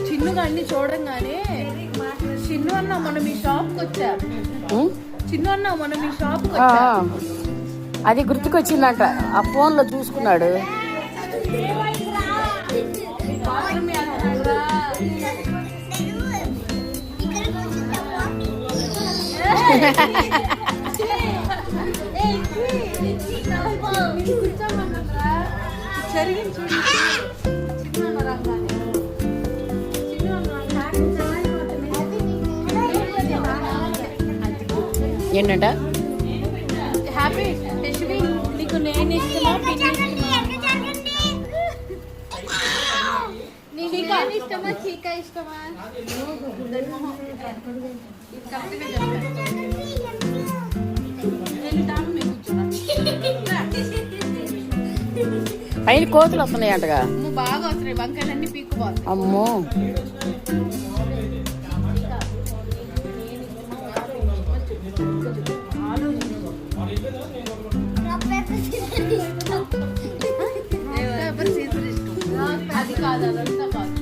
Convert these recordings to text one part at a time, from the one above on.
చిన్నుగా అన్ని చూడంగానే చిన్ను అన్న మనం ఈ షాప్కి వచ్చా చిన్ను అన్న మనం ఈ షాప్కి వచ్చా అది గుర్తుకొచ్చిందంట ఆ ఫోన్లో చూసుకున్నాడు. ఏంటంట హ్యాపీ నీకు నేను ఇష్టమా నీకు ఇష్టమా చీకా ఇష్టమా పైన కోతులు వస్తున్నాయంటగా. బాగా వస్తున్నాయి వంకాయలన్నీ పీక్కుపోతాయి. అమ్మో అది కాదు అదంతా కాదు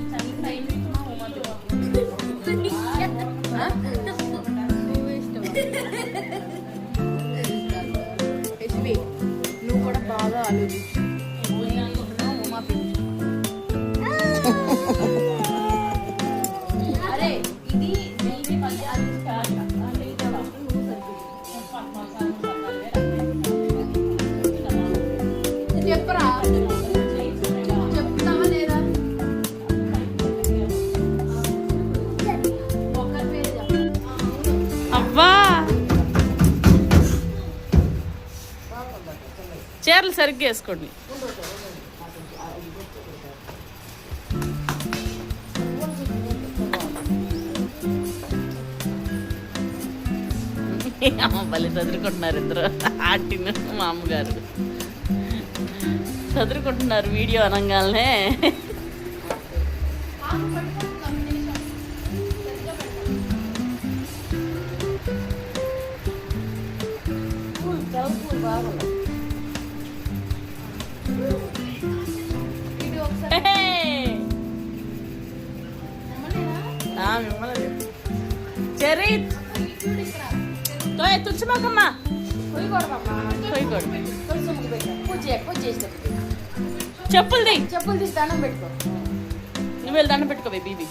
నువ్వు కూడా బాగా ఆలోచించు. అరే ఇది చెప్పరా చెప్తావా లేదా? అవ్వా చీరలు సరిగ్గా వేసుకోండి. అమ్మ భలే చదువుకుంటున్నారు ఇద్దరు, ఆంటీను మా అమ్మగారు చదువుకుంటున్నారు వీడియో అనగానే. చరిత్ తుచ్చమాకమ్మా చెప్పులు తీసి దండం పెట్టుకో. నువ్వు వెళ్ళి దండం పెట్టుకో బీబీ.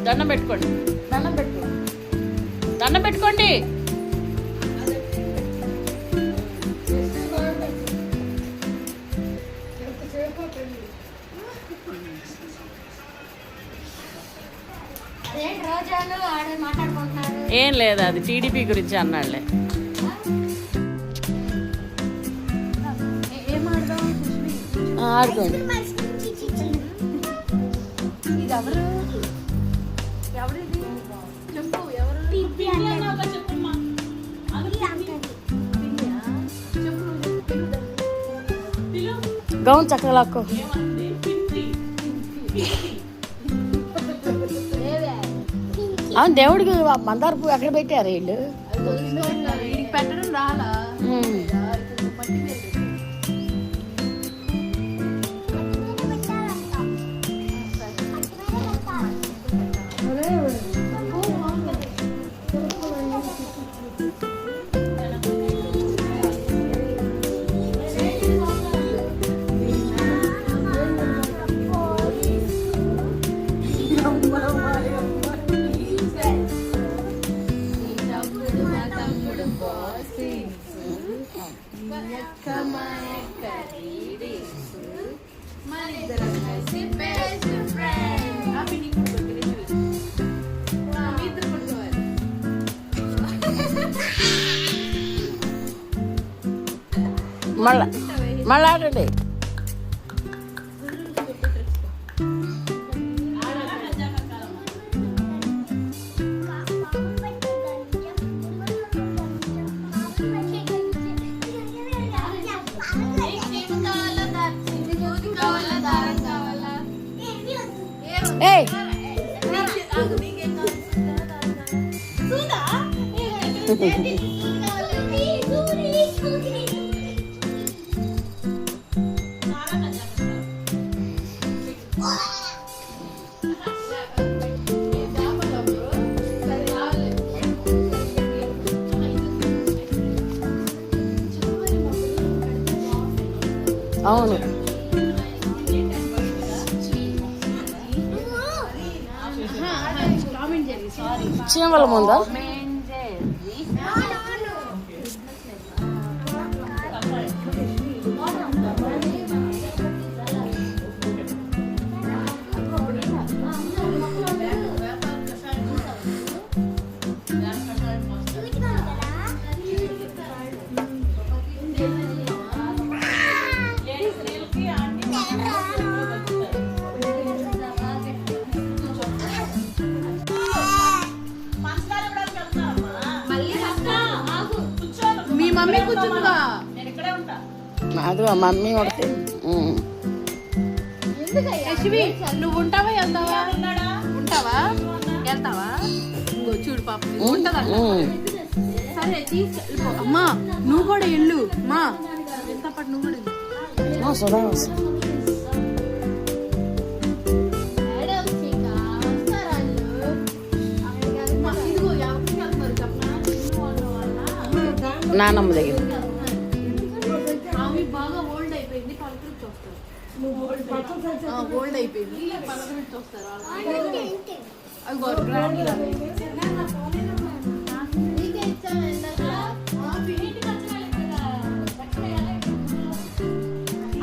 దండం పెట్టుకోండి, దండం పెట్టుకోండి. ఏం లేదు, అది టీడీపీ గురించి అన్నాడులే. ఆడుకోండి. గౌన్ చక్కగా లాక్కో. అవును, దేవుడికి మందార పువ్వు ఎక్కడ పెట్టారు వీళ్ళు? పెట్టడం రాలా? మళ్ళా ఆడండి. అవును. చీమల ముందా? మీ మమ్మీ కూర్చుందా? అది మా మమ్మీ కొడితే యశ్వి, నువ్వు ఉంటావా వెళ్తావా? ఉంటావా వెళ్తావా? ఇంకో చూడు పాప ఉంటదంట. సరే తీసుకెళ్ళిపో. అమ్మా నువ్వు కూడా వెళ్ళు. మా ఎంత పాటు నువ్వు కూడా వెళ్ళు. సుధా నానమ్మ దగ్గర. ఆమె బాగా ఓల్డ్ అయిపోయింది, పలకరించి వస్తారు. ఓల్డ్ అయిపోయింది, పలకరించి వస్తారు.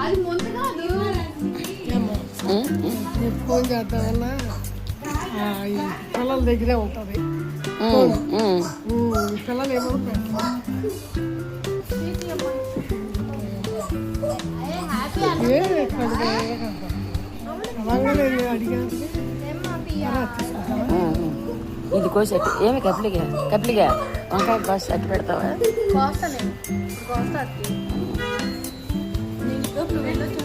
అది ముందు కాదు. ఫోన్ చేద్దామన్నా పిల్లల దగ్గరే ఉంటుంది. పిల్లలు ఏమో ఇది కోసి అట్టు ఏమి కప్లిగా వంకాయ కోసి అట్టు పెడతావా? కోస్తా నేను, కోస్తా. నేను వెళ్ళొచ్చు.